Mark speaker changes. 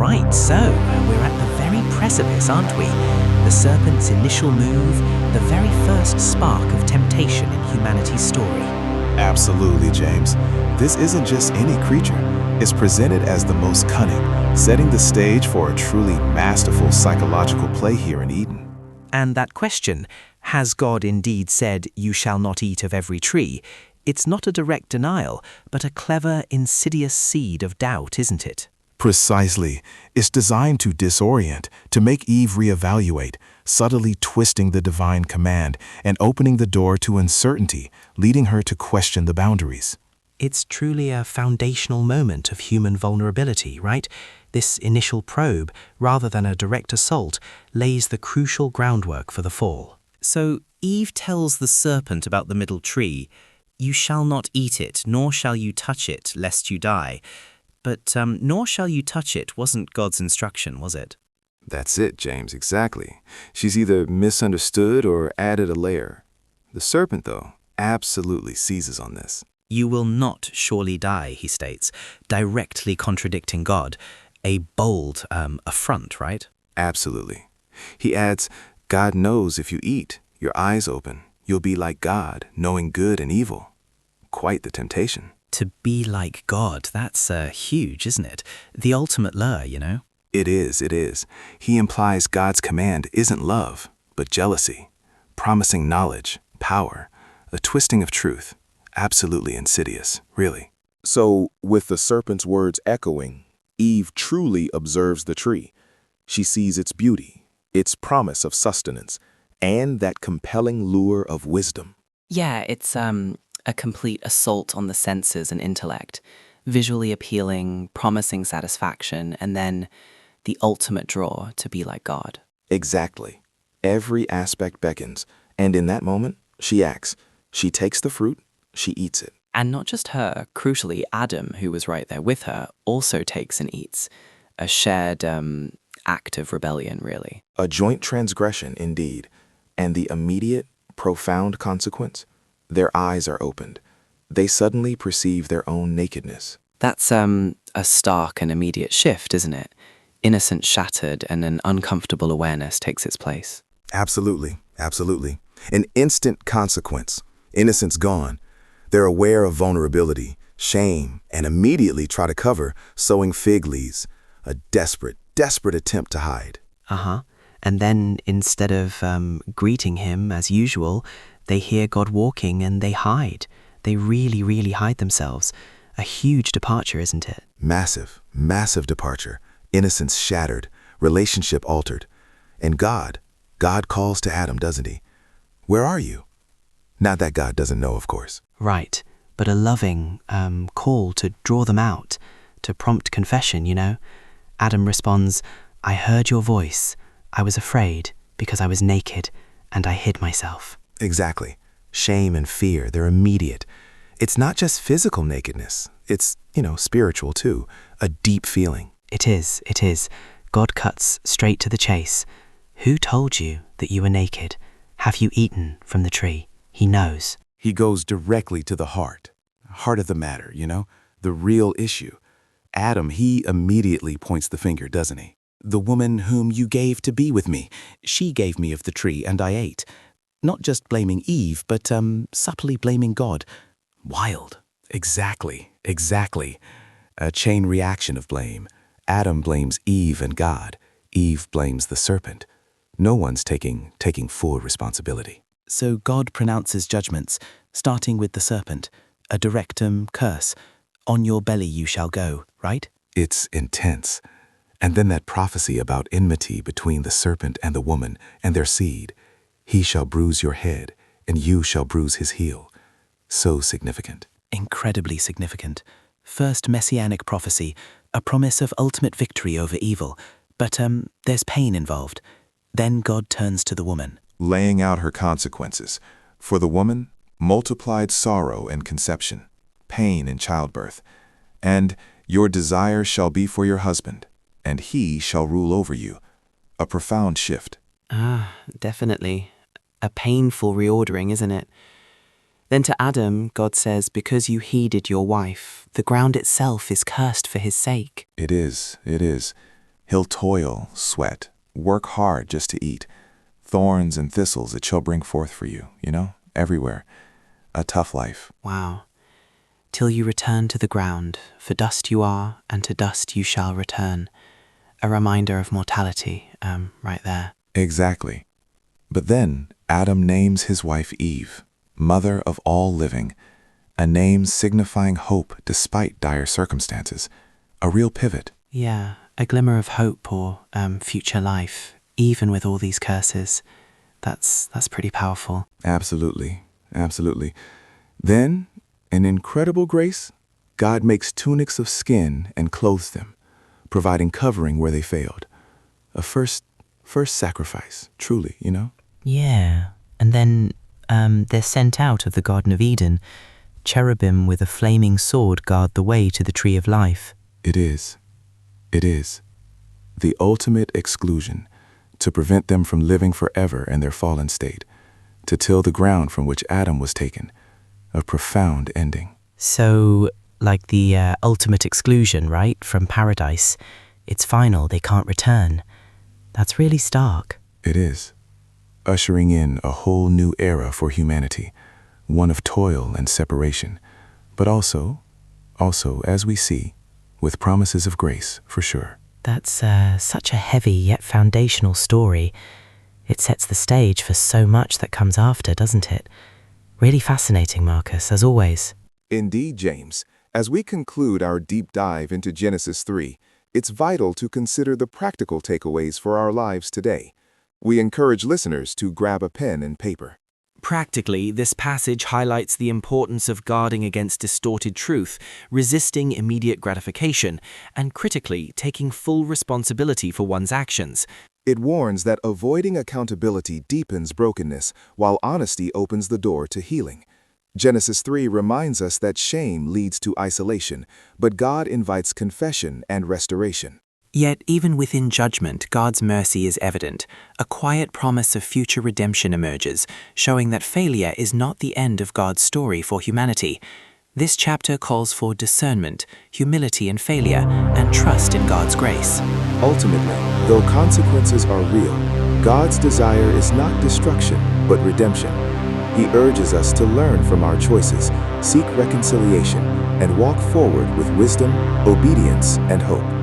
Speaker 1: Alright, so we're at the very precipice, aren't we? The serpent's initial move, the very first spark of temptation in humanity's story.
Speaker 2: Absolutely, James. This isn't just any creature. It's presented as the most cunning, setting the stage for a truly masterful psychological play here in Eden.
Speaker 1: And that question, has God indeed said, "You shall not eat of every tree"? It's not a direct denial, but a clever, insidious seed of doubt, isn't it?
Speaker 2: Precisely. It's designed to disorient, to make Eve reevaluate, subtly twisting the divine command and opening the door to uncertainty, leading her to question the boundaries.
Speaker 1: It's truly a foundational moment of human vulnerability, right? This initial probe, rather than a direct assault, lays the crucial groundwork for the fall. So Eve tells the serpent about the middle tree, "You shall not eat it, nor shall you touch it, lest you die." But nor shall you touch it wasn't God's instruction, was it?
Speaker 3: That's it, James, exactly. She's either misunderstood or added a layer. The serpent, though, absolutely seizes on this.
Speaker 1: "You will not surely die," he states, directly contradicting God. A bold affront, right?
Speaker 3: Absolutely. He adds, God knows if you eat, your eyes open, you'll be like God, knowing good and evil. Quite the temptation.
Speaker 1: To be like God, that's huge, isn't it? The ultimate lure, you know?
Speaker 3: It is. He implies God's command isn't love, but jealousy, promising knowledge, power, a twisting of truth. Absolutely insidious, really.
Speaker 2: So, with the serpent's words echoing, Eve truly observes the tree. She sees its beauty, its promise of sustenance, and that compelling lure of wisdom.
Speaker 4: Yeah, it's a complete assault on the senses and intellect, visually appealing, promising satisfaction, and then the ultimate draw to be like God.
Speaker 2: Exactly. Every aspect beckons, and in that moment, she acts. She takes the fruit, she eats it.
Speaker 4: And not just her, crucially, Adam, who was right there with her, also takes and eats. A shared act of rebellion, really.
Speaker 2: A joint transgression, indeed. And the immediate, profound consequence? Their eyes are opened. They suddenly perceive their own nakedness.
Speaker 4: That's a stark and immediate shift, isn't it? Innocence shattered and an uncomfortable awareness takes its place.
Speaker 2: Absolutely. An instant consequence. Innocence gone. They're aware of vulnerability, shame, and immediately try to cover, sewing fig leaves. A desperate attempt to hide.
Speaker 1: And then, instead of greeting him as usual, they hear God walking and they hide. They really hide themselves. A huge departure, isn't it?
Speaker 2: Massive departure. Innocence shattered, relationship altered. And God calls to Adam, doesn't he? Where are you? Not that God doesn't know, of course.
Speaker 1: Right, but a loving call to draw them out, to prompt confession, you know? Adam responds, "I heard your voice. I was afraid because I was naked and I hid myself."
Speaker 2: Exactly. Shame and fear, they're immediate. It's not just physical nakedness. It's, spiritual too. A deep feeling.
Speaker 1: It is. God cuts straight to the chase. "Who told you that you were naked? Have you eaten from the tree?" He knows.
Speaker 3: He goes directly to the heart of the matter, the real issue. Adam, he immediately points the finger, doesn't he? "The woman whom you gave to be with me, she gave me of the tree and I ate." Not just blaming Eve, but subtly blaming God. Wild. Exactly. A chain reaction of blame. Adam blames Eve and God. Eve blames the serpent. No one's taking full responsibility. So God pronounces judgments, starting with the serpent. A directum curse. "On your belly you shall go," right?
Speaker 2: It's intense. And then that prophecy about enmity between the serpent and the woman and their seed. "He shall bruise your head, and you shall bruise his heel." So significant.
Speaker 1: Incredibly significant. First messianic prophecy, a promise of ultimate victory over evil. But there's pain involved. Then God turns to the woman.
Speaker 2: Laying out her consequences. For the woman, multiplied sorrow in conception, pain in childbirth. And your desire shall be for your husband, and he shall rule over you. A profound shift.
Speaker 4: Definitely. A painful reordering, isn't it? Then to Adam, God says, "Because you heeded your wife, the ground itself is cursed for his sake."
Speaker 2: It is. He'll toil, sweat, work hard just to eat. Thorns and thistles it shall bring forth for you, everywhere. A tough life.
Speaker 1: Wow. Till you return to the ground, for dust you are, and to dust you shall return. A reminder of mortality, right there.
Speaker 2: Exactly. But then Adam names his wife Eve, mother of all living, a name signifying hope despite dire circumstances, a real pivot.
Speaker 1: Yeah, a glimmer of hope or future life, even with all these curses. That's pretty powerful.
Speaker 3: Absolutely, absolutely. Then, in incredible grace, God makes tunics of skin and clothes them, providing covering where they failed. A first sacrifice, truly,
Speaker 1: Yeah, and then they're sent out of the Garden of Eden. Cherubim with a flaming sword guard the way to the tree of life.
Speaker 3: It is. The ultimate exclusion, to prevent them from living forever in their fallen state, to till the ground from which Adam was taken. A profound ending.
Speaker 1: So, like the ultimate exclusion, right, from paradise, it's final, they can't return. That's really stark.
Speaker 3: It is. Ushering in a whole new era for humanity, one of toil and separation, but also, as we see, with promises of grace, for sure.
Speaker 1: That's such a heavy yet foundational story. It sets the stage for so much that comes after, doesn't it? Really fascinating, Marcus, as always.
Speaker 2: Indeed, James. As we conclude our deep dive into Genesis 3, it's vital to consider the practical takeaways for our lives today. We encourage listeners to grab a pen and paper.
Speaker 1: Practically, this passage highlights the importance of guarding against distorted truth, resisting immediate gratification, and critically, taking full responsibility for one's actions.
Speaker 2: It warns that avoiding accountability deepens brokenness, while honesty opens the door to healing. Genesis 3 reminds us that shame leads to isolation, but God invites confession and restoration.
Speaker 1: Yet, even within judgment, God's mercy is evident. A quiet promise of future redemption emerges, showing that failure is not the end of God's story for humanity. This chapter calls for discernment, humility in failure, and trust in God's grace.
Speaker 2: Ultimately, though consequences are real, God's desire is not destruction, but redemption. He urges us to learn from our choices, seek reconciliation, and walk forward with wisdom, obedience, and hope.